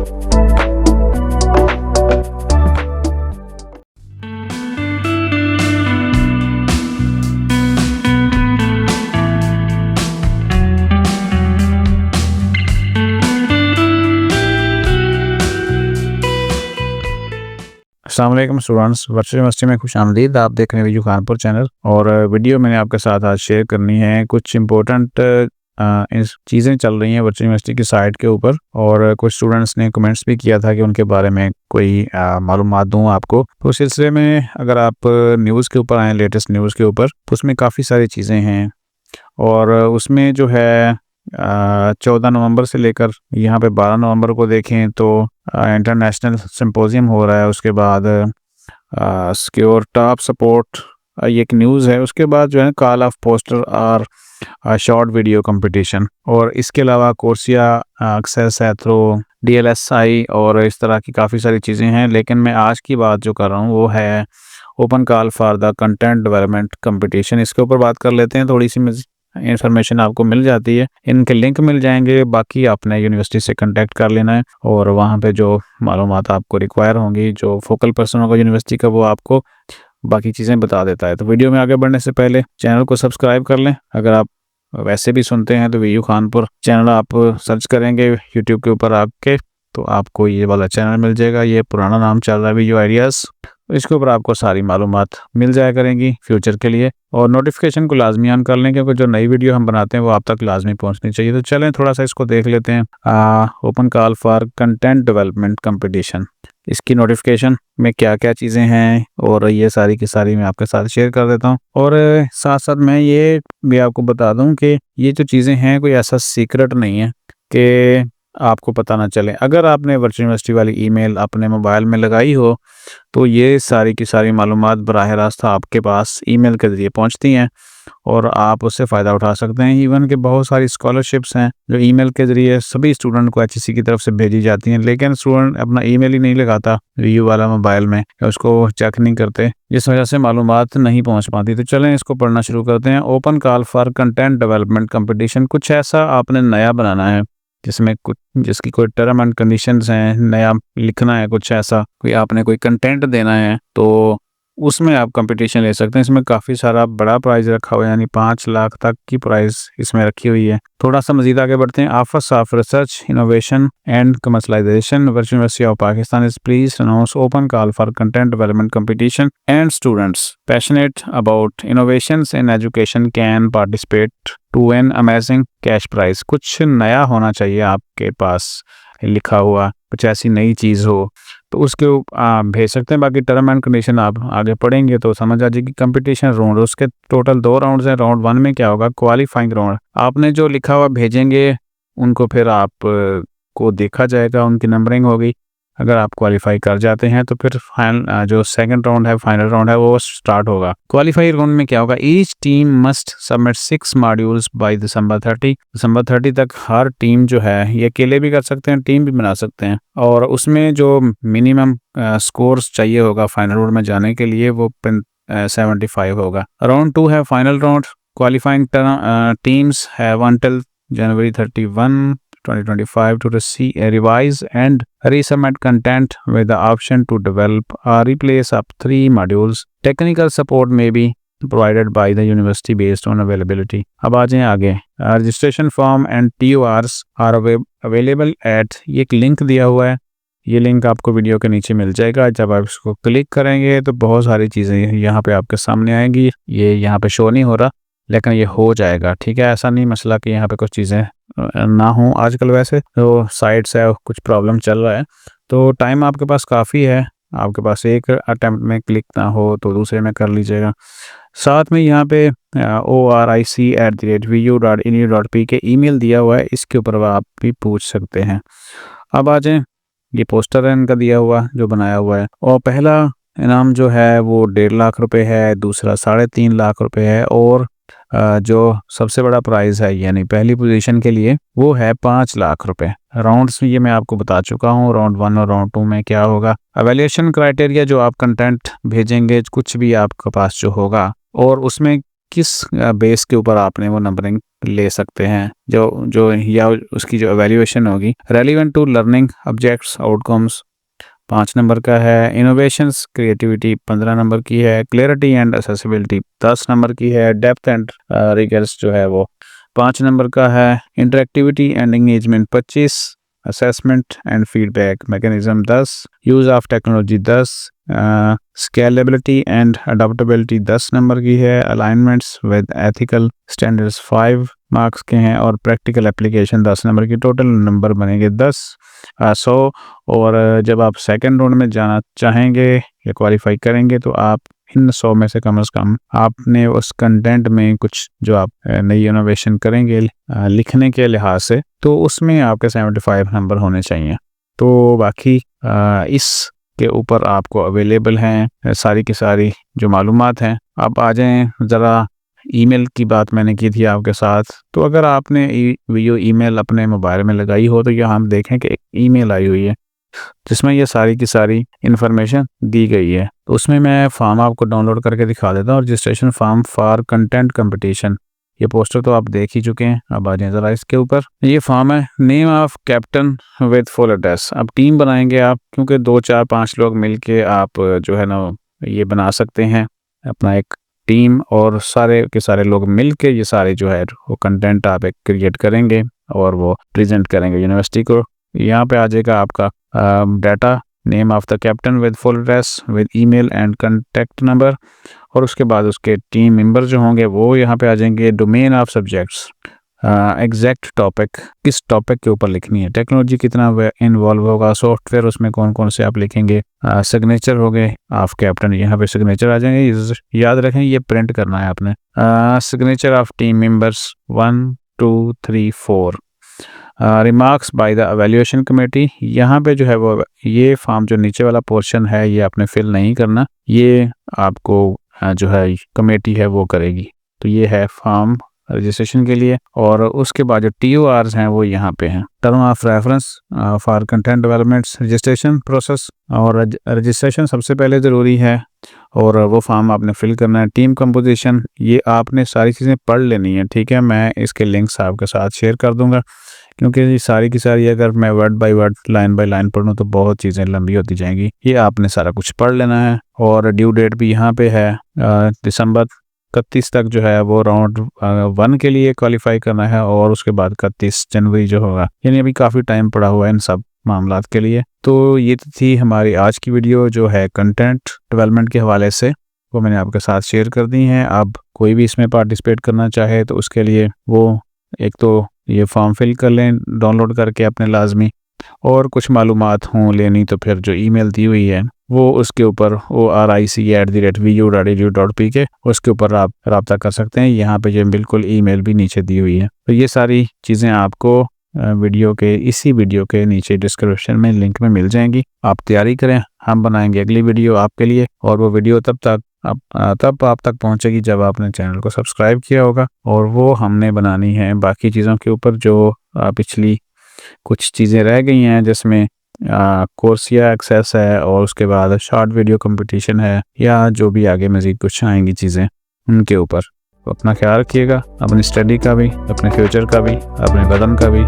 अस्सलाम वालेकुम students, virtual university में खुशामदीद। आप देख रहे हैं वीडियो खानपुर चैनल और वीडियो मैंने आपके साथ आज शेयर करनी है। कुछ इंपॉर्टेंट चीज़ें चल रही हैं वर्चुअल यूनिवर्सिटी की साइट के ऊपर और कुछ स्टूडेंट्स ने कमेंट्स भी किया था कि उनके बारे में कोई मालूमात दूं आपको। तो उस सिलसिले में अगर आप न्यूज़ के ऊपर आएँ, लेटेस्ट न्यूज़ के ऊपर, तो उसमें काफ़ी सारी चीज़ें हैं और उसमें जो है 14 नवंबर से लेकर यहाँ पे 12 नवंबर को देखें तो इंटरनेशनल सिंपोजियम हो रहा है। उसके बाद सिक्योर टॉप सपोर्ट ये एक न्यूज़ है। उसके बाद जो है कॉल ऑफ पोस्टर और शॉर्ट वीडियो कंपटीशन, और इसके अलावा कोर्सिया एक्सेस है थ्रू DLSI और इस तरह की काफ़ी सारी चीज़ें हैं। लेकिन मैं आज की बात जो कर रहा हूँ वो है open call for the content development competition. इसके ऊपर बात कर लेते हैं। थोड़ी सी इंफॉर्मेशन आपको मिल जाती है, इनके लिंक मिल जाएंगे। बाकी आपने यूनिवर्सिटी से कांटेक्ट कर लेना है और वहाँ पे जो मालूमात आपको रिक्वायर होंगी, जो फोकल पर्सन होगा यूनिवर्सिटी का, वो आपको बाकी चीज़ें बता देता है। तो वीडियो में आगे बढ़ने से पहले चैनल को सब्सक्राइब कर लें। अगर आप वैसे भी सुनते हैं तो वीयू खानपुर चैनल आप सर्च करेंगे यूट्यूब के ऊपर आपके, तो आपको ये वाला चैनल मिल जाएगा। ये पुराना नाम चल रहा है वीयू आइडियाज़। इसके ऊपर आपको सारी मालूमात मिल जाया करेंगी फ्यूचर के लिए। और नोटिफिकेशन को लाजमी ऑन कर लें, क्योंकि जो नई वीडियो हम बनाते हैं वो आप तक लाजमी पहुंचनी चाहिए। तो चलें थोड़ा सा इसको देख लेते हैं। Open call for content development competition, इसकी नोटिफिकेशन में क्या क्या चीज़ें हैं और ये सारी की सारी मैं आपके साथ शेयर कर देता हूँ। और साथ साथ मैं ये भी आपको बता दूँ कि ये जो चीज़ें हैं कोई ऐसा सीक्रेट नहीं है कि आपको पता ना चले। अगर आपने वर्चुअल यूनिवर्सिटी वाली ईमेल अपने मोबाइल में लगाई हो तो ये सारी की सारी मालूमात बराह रास्त आपके पास ईमेल के ज़रिए पहुंचती हैं और आप उससे फ़ायदा उठा सकते हैं। इवन के बहुत सारी स्कॉलरशिप्स हैं जो ईमेल के ज़रिए सभी स्टूडेंट को HEC की तरफ से भेजी जाती हैं, लेकिन स्टूडेंट अपना ईमेल ही नहीं लगाता वीयू वाला मोबाइल में, या उसको चेक नहीं करते, जिस वजह से मालूमात नहीं पहुंच पाती। तो चलें इसको पढ़ना शुरू करते हैं। Open call for content development competition, कुछ ऐसा आपने नया बनाना है जिसमें कुछ जिसकी कोई टर्म एंड कंडीशंस हैं, नया लिखना है, कुछ ऐसा कोई आपने कोई कंटेंट देना है, तो उसमें आप कंपटीशन ले सकते हैं। इसमें काफ़ी सारा बड़ा प्राइस रखा हुआ है, यानी 5 लाख तक की प्राइस इसमें रखी हुई है। थोड़ा सा मजीद आगे बढ़ते हैं। Office of research innovation and commercialisation virtual university of Pakistan is please announce open call for content development competition and students passionate about innovations in education can participate to an amazing cash prize. कुछ नया होना चाहिए आपके पास लिखा हुआ, कुछ ऐसी नई चीज़ हो तो उसके आप भेज सकते हैं। बाकी टर्म एंड कंडीशन आप आगे पढ़ेंगे तो समझ आ जाएगी। कंपटीशन राउंड, उसके टोटल 2 राउंड्स हैं। राउंड 1 में क्या होगा, क्वालिफाइंग राउंड, आपने जो लिखा हुआ भेजेंगे उनको फिर आप को देखा जाएगा, उनकी नंबरिंग होगी। अगर आप क्वालिफाई कर जाते हैं तो फिर फाइनल जो सेकंड राउंड है, फाइनल राउंड है, वो स्टार्ट होगा। क्वालिफाई राउंड में क्या होगा, each team must submit 6 modules by December 30 तक। हर टीम जो है, ये अकेले भी कर सकते हैं, टीम भी बना सकते हैं, और उसमें जो मिनिमम स्कोर्स चाहिए होगा फाइनल राउंड में जाने के लिए वो 75 होगा। राउंड 2 है final round. Qualifying teams have until January 31, 2025 to revise and resubmit content with the option to develop or replace up 3 modules. Technical support may be provided by the university based on availability. अब आ जाएं आगे। Registration form and TORs are available at, ये एक link दिया हुआ है, ये link आपको वीडियो के नीचे मिल जाएगा। जब आप इसको क्लिक करेंगे तो बहुत सारी चीज़ें यहाँ पे आपके सामने आएंगी। ये यहाँ पे शो नहीं हो रहा, लेकिन ये हो जाएगा, ठीक है। ऐसा नहीं मसला कि यहाँ पे कुछ चीज़ें ना हो। आजकल वैसे तो साइट्स है, कुछ प्रॉब्लम चल रहा है, तो टाइम आपके पास काफ़ी है। आपके पास एक अटैम्प्ट में क्लिक ना हो तो दूसरे में कर लीजिएगा। साथ में यहाँ पे oric@vu.edu.p ईमेल दिया हुआ है, इसके ऊपर आप भी पूछ सकते हैं। अब आ जाएँ, ये पोस्टर है इनका दिया हुआ जो बनाया हुआ है, और पहला इनाम जो है वो 1.5 लाख रुपए है, दूसरा 3.5 लाख रुपए है, और जो सबसे बड़ा प्राइज़ है यानी पहली पोजीशन के लिए वो है 5 लाख रुपए। राउंड्स ये मैं आपको बता चुका हूँ, राउंड 1 और राउंड 2 में क्या होगा। एवेल्यूएशन क्राइटेरिया, जो आप कंटेंट भेजेंगे, कुछ भी आपके पास जो होगा, और उसमें किस बेस के ऊपर आपने वो नंबरिंग ले सकते हैं, जो या उसकी जो एवेल्यूएशन होगी। Relevant to learning objects outcomes 5 number का है। इनोवेशंस क्रिएटिविटी 15 नंबर की है। क्लैरिटी एंड एक्सेसिबिलिटी 10 नंबर की है। डेप्थ एंड रिगर्स जो है वो 5 नंबर का है। Interactivity and engagement 25। Assessment and feedback mechanism 10। Use of technology 10। Scalability and adaptability 10 number की है। Alignments with ethical standards 5 marks के हैं और प्रैक्टिकल एप्लीकेशन 10 नंबर की। टोटल नंबर बनेंगे 100। और जब आप सेकंड राउंड में जाना चाहेंगे या क्वालिफाई करेंगे तो आप इन 100 में से कम आपने उस कंटेंट में कुछ जो आप नई इनोवेशन करेंगे लिखने के लिहाज से, तो उसमें आपके 75 नंबर होने चाहिए। तो बाकी इस के ऊपर आपको अवेलेबल हैं सारी की सारी जो मालूमात हैं। अब आ जाएं ज़रा ईमेल की बात मैंने की थी आपके साथ। तो अगर आपने वीडियो ईमेल अपने मोबाइल में लगाई हो तो यहाँ हम देखें कि एक ईमेल आई हुई है जिसमें ये सारी की सारी इन्फॉर्मेशन दी गई है। तो उसमें मैं फॉर्म आपको डाउनलोड करके दिखा देता हूँ। Registration form for content competition, ये पोस्टर तो आप देख ही चुके हैं। अब आ जाए ज़रा इसके ऊपर। ये फॉर्म है name of captain with full address. अब टीम बनाएंगे आप, क्योंकि 2 4 5 लोग मिलके आप जो है ना ये बना सकते हैं अपना एक टीम, और सारे के सारे लोग मिलके ये सारे जो है वो कंटेंट आप एक क्रिएट करेंगे और वो प्रेजेंट करेंगे यूनिवर्सिटी को। यहाँ पे आ जाएगा आपका data, name of the captain with full address with email and contact number, और उसके बाद उसके टीम मेंबर जो होंगे वो यहाँ पे आ जाएंगे। Domain of subjects, exact topic, किस टॉपिक के ऊपर लिखनी है, टेक्नोलॉजी कितना इन्वॉल्व होगा, सॉफ्टवेयर उसमें कौन कौन से आप लिखेंगे, सिग्नेचर हो गए ऑफ कैप्टन, यहाँ पे सिग्नेचर आ जाएंगे। याद रखें ये प्रिंट करना है आपने। Signature of team members 1 2 3 4। Remarks by the evaluation committee, यहाँ पे जो है वो ये फॉर्म जो नीचे वाला पोर्शन है ये आपने फिल नहीं करना, ये आपको जो है कमेटी है वो करेगी। तो ये है फॉर्म रजिस्ट्रेशन के लिए। और उसके बाद जो TORs हैं वो यहाँ पे हैं। Term of reference for content developments, registration process, और रजिस्ट्रेशन सबसे पहले ज़रूरी है और वो फॉर्म आपने फिल करना है। टीम कंपोजिशन, ये आपने सारी चीज़ें पढ़ लेनी है, ठीक है। मैं इसके लिंक्स आपके साथ शेयर कर दूंगा, क्योंकि ये सारी की सारी अगर मैं word by word line by line पढ़ूँ तो बहुत चीज़ें लंबी होती जाएंगी। ये आपने सारा कुछ पढ़ लेना है। और ड्यू डेट भी यहाँ पे है दिसंबर 31 तक जो है वो राउंड 1 के लिए क्वालिफाई करना है, और उसके बाद 31 जनवरी जो होगा, यानी अभी काफ़ी टाइम पड़ा हुआ है इन सब मामलात के लिए। तो ये थी हमारी आज की वीडियो जो है कंटेंट डेवलपमेंट के हवाले से, वो मैंने आपके साथ शेयर कर दी हैं। अब कोई भी इसमें पार्टिसिपेट करना चाहे तो उसके लिए वो एक तो ये फॉर्म फिल कर लें डाउनलोड करके अपने लाजमी, और कुछ मालूमात हों लेनी तो फिर जो ईमेल दी हुई है वो उसके ऊपर oric@vu.edu.pk उसके ऊपर आप रब्ता कर सकते हैं। यहाँ पे जो बिल्कुल ईमेल भी नीचे दी हुई है। तो ये सारी चीज़ें आपको इसी वीडियो के नीचे डिस्क्रिप्शन में लिंक में मिल जाएंगी। आप तैयारी करें, हम बनाएंगे अगली वीडियो आपके लिए, और वो वीडियो तब आप तक पहुंचेगी जब आपने चैनल को सब्सक्राइब किया होगा। और वो हमने बनानी है बाकी चीज़ों के ऊपर जो पिछली कुछ चीज़ें रह गई हैं, जिसमें कोर्सिया एक्सेस है, और उसके बाद शॉर्ट वीडियो कंपटीशन है, या जो भी आगे मज़ीद कुछ आएंगी चीज़ें उनके ऊपर। तो अपना ख्याल रखिएगा, अपनी स्टडी का भी, अपने फ्यूचर का भी, अपने बदन का भी।